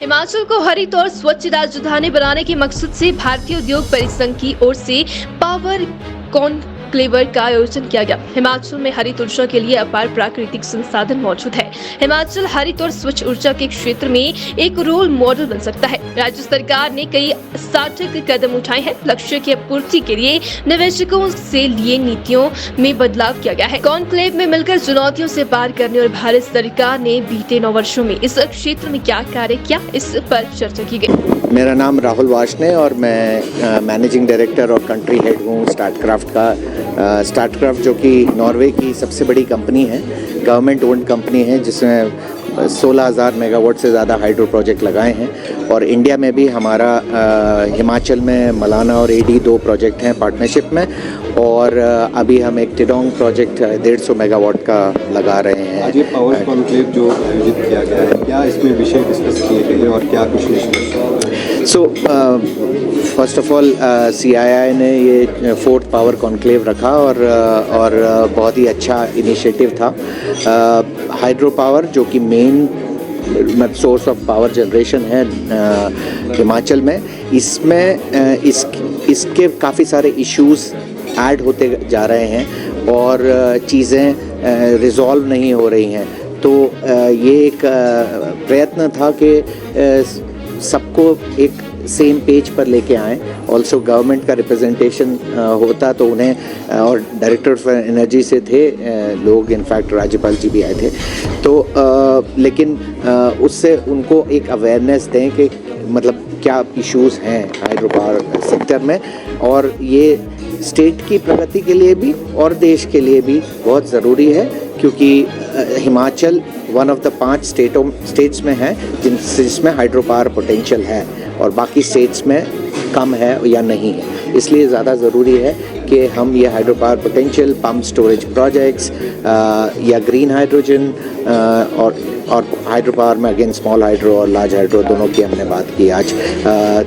हिमाचल को हरित और स्वच्छ राजधानी बनाने के मकसद से भारतीय उद्योग परिसंघ की ओर से पावर कॉन्क्लेव का आयोजन किया गया। हिमाचल में हरित ऊर्जा के लिए अपार प्राकृतिक संसाधन मौजूद है। हिमाचल हरित और स्वच्छ ऊर्जा के क्षेत्र में एक रोल मॉडल बन सकता है। राज्य सरकार ने कई सार्थक कदम उठाए हैं। लक्ष्य की पूर्ति के लिए निवेशकों से लिए नीतियों में बदलाव किया गया है। कॉन्क्लेव में मिलकर चुनौतियों से पार करने और भारत सरकार ने बीते 9 वर्षों में इस क्षेत्र में क्या कार्य किया, इस पर चर्चा की गई। मेरा नाम राहुल वार्ष्णेय और मैं मैनेजिंग डायरेक्टर और कंट्री हेड हूँ स्टार्टक्राफ्ट का। स्टार्टक्राफ्ट जो कि नॉर्वे की सबसे बड़ी कंपनी है, गवर्नमेंट ओन्ड कंपनी है, जिसमें 16,000 मेगावाट से ज़्यादा हाइड्रो प्रोजेक्ट लगाए हैं। और इंडिया में भी हमारा हिमाचल में मलाना और एडी 2 प्रोजेक्ट हैं पार्टनरशिप में, और अभी हम एक टिडोंग प्रोजेक्ट 150 मेगावाट का लगा रहे हैं। आज ये पावर कॉन्क्लेव जो आयोजित किया गया है, क्या इसमें विषय डिस्कस किए गए और क्या कुछ निष्कर्ष? So first of all CII ने ये 4th पावर कॉन्क्लेव रखा और बहुत ही अच्छा इनिशिएटिव था। हाइड्रो पावर जो कि main source of power generation है हिमाचल में, इसमें इसके काफ़ी इश्यूज़ इश्यूज ऐड होते जा रहे हैं और चीज़ें रिजॉल्व नहीं हो रही हैं। तो ये एक प्रयत्न था कि सबको एक सेम पेज पर लेके आएँ। ऑल्सो गवर्नमेंट का रिप्रेजेंटेशन होता तो उन्हें, और डायरेक्टर फॉर एनर्जी से थे लोग, इनफैक्ट राज्यपाल जी भी आए थे। तो लेकिन उससे उनको एक अवेयरनेस दें कि मतलब क्या इश्यूज़ हैं हाइड्रो पावर सेक्टर में, और ये स्टेट की प्रगति के लिए भी और देश के लिए भी बहुत ज़रूरी है, क्योंकि Himachal one of the 5 states में है जिसमें हाइड्रो पावर पोटेंशियल है, और बाकी स्टेट्स में कम है या नहीं है। इसलिए ज़्यादा ज़रूरी है कि हम ये hydro power potential, pump storage projects या ग्रीन हाइड्रोजन और हाइड्रो पावर में अगेन स्मॉल हाइड्रो और लार्ज हाइड्रो दोनों की हमने बात की आज।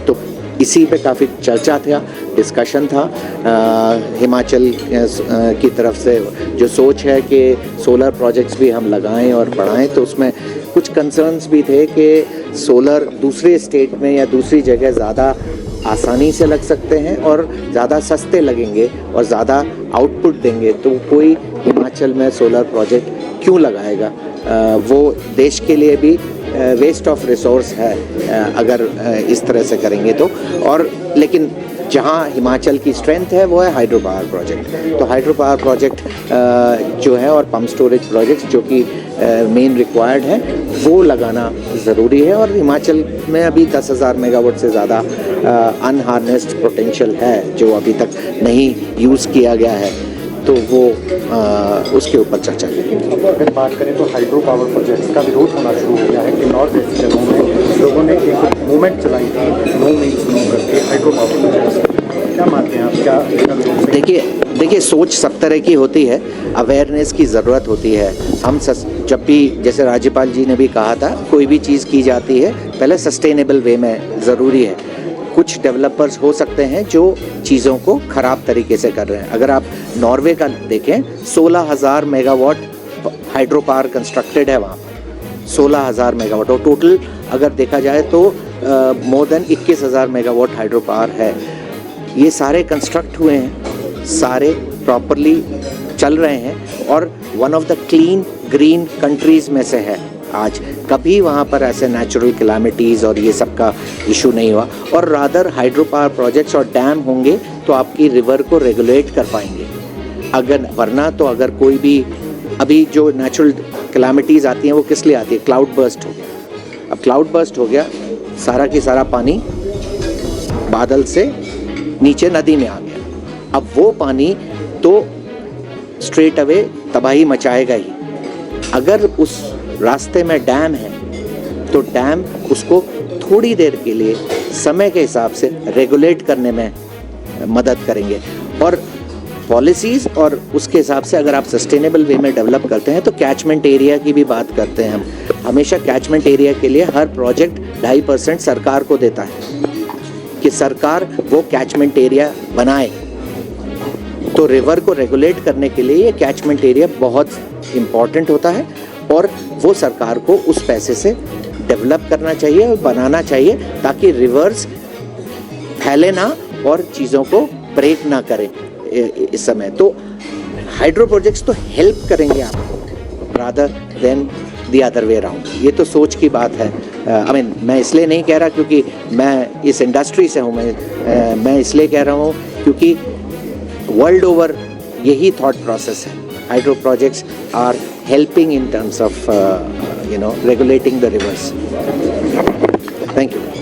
तो इसी पे काफ़ी चर्चा था, डिस्कशन था। हिमाचल की तरफ से जो सोच है कि सोलर प्रोजेक्ट्स भी हम लगाएं और बढ़ाएं, तो उसमें कुछ कंसर्न्स भी थे कि सोलर दूसरे स्टेट में या दूसरी जगह ज़्यादा आसानी से लग सकते हैं और ज़्यादा सस्ते लगेंगे और ज़्यादा आउटपुट देंगे, तो कोई हिमाचल में सोलर प्रोजेक्ट क्यों लगाएगा? वो देश के लिए भी वेस्ट ऑफ रिसोर्स है अगर इस तरह से करेंगे तो। और लेकिन जहाँ हिमाचल की स्ट्रेंथ है वो है हाइड्रो पावर प्रोजेक्ट। तो हाइड्रो पावर प्रोजेक्ट जो है और पम्प स्टोरेज प्रोजेक्ट जो कि मेन रिक्वायर्ड है, वो लगाना ज़रूरी है। और हिमाचल में अभी 10,000 मेगावाट से ज़्यादा अनहार्नेस्ड पोटेंशियल है जो अभी तक नहीं यूज़ किया गया है, तो वो उसके ऊपर चर्चा करेंगे। अगर बात करें तो हाइड्रो पावर प्रोजेक्ट्स का विरोध होना शुरू हो गया है कि नॉर्थ ईस्ट जगहों में लोगों ने एक मूवमेंट चलाई थी, नो मीन्स नो करके हाइड्रो पावर प्रोजेक्ट्स। क्या मानते हैं आप, क्या इसका विरोध? देखिए सोच सब तरह की होती है, अवेयरनेस की ज़रूरत होती है। हम जब भी, जैसे राज्यपाल जी ने भी कहा था, कोई भी चीज़ की जाती है पहले सस्टेनेबल वे में ज़रूरी है। कुछ डेवलपर्स हो सकते हैं जो चीज़ों को ख़राब तरीके से कर रहे हैं। अगर आप नॉर्वे का देखें, 16,000 मेगावाट हाइड्रो पावर कंस्ट्रक्टेड है वहाँ पर, 16,000 मेगावाट, और टोटल अगर देखा जाए तो more than 21,000 megawatt hydro power है। ये सारे कंस्ट्रक्ट हुए हैं, सारे प्रॉपरली चल रहे हैं, और one of the clean green countries में से है आज। कभी वहाँ पर ऐसे नेचुरल कैलामिटीज़ और ये सब का इशू नहीं हुआ। और रादर हाइड्रो पावर प्रोजेक्ट्स और डैम होंगे तो आपकी रिवर को रेगुलेट कर पाएंगे। अगर वरना तो अगर कोई भी अभी जो नेचुरल कैलामिटीज़ आती हैं वो किस लिए आती है? क्लाउड बर्स्ट हो गया। अब क्लाउड बर्स्ट हो गया, सारा की सारा पानी बादल से नीचे नदी में आ गया। अब वो पानी तो स्ट्रेट अवे तबाही मचाएगा ही। अगर उस रास्ते में डैम है तो डैम उसको थोड़ी देर के लिए समय के हिसाब से रेगुलेट करने में मदद करेंगे। और पॉलिसीज़ और उसके हिसाब से अगर आप सस्टेनेबल वे में डेवलप करते हैं तो कैचमेंट एरिया की भी बात करते हैं हम। हमेशा कैचमेंट एरिया के लिए हर प्रोजेक्ट 2.5% सरकार को देता है कि सरकार वो कैचमेंट एरिया बनाए। तो रिवर को रेगुलेट करने के लिए ये कैचमेंट एरिया बहुत इम्पॉर्टेंट होता है, और वो सरकार को उस पैसे से डेवलप करना चाहिए और बनाना चाहिए ताकि रिवर्स फैले ना और चीज़ों को ब्रेक ना करें इस समय। तो हाइड्रो प्रोजेक्ट्स तो हेल्प करेंगे आपको rather than the other way around. ये तो सोच की बात है। आई मीन मैं इसलिए नहीं कह रहा क्योंकि मैं इस इंडस्ट्री से हूँ, मैं इसलिए कह रहा हूँ क्योंकि वर्ल्ड ओवर यही थॉट प्रोसेस है। Hydro projects are helping in terms of regulating the rivers. Thank you.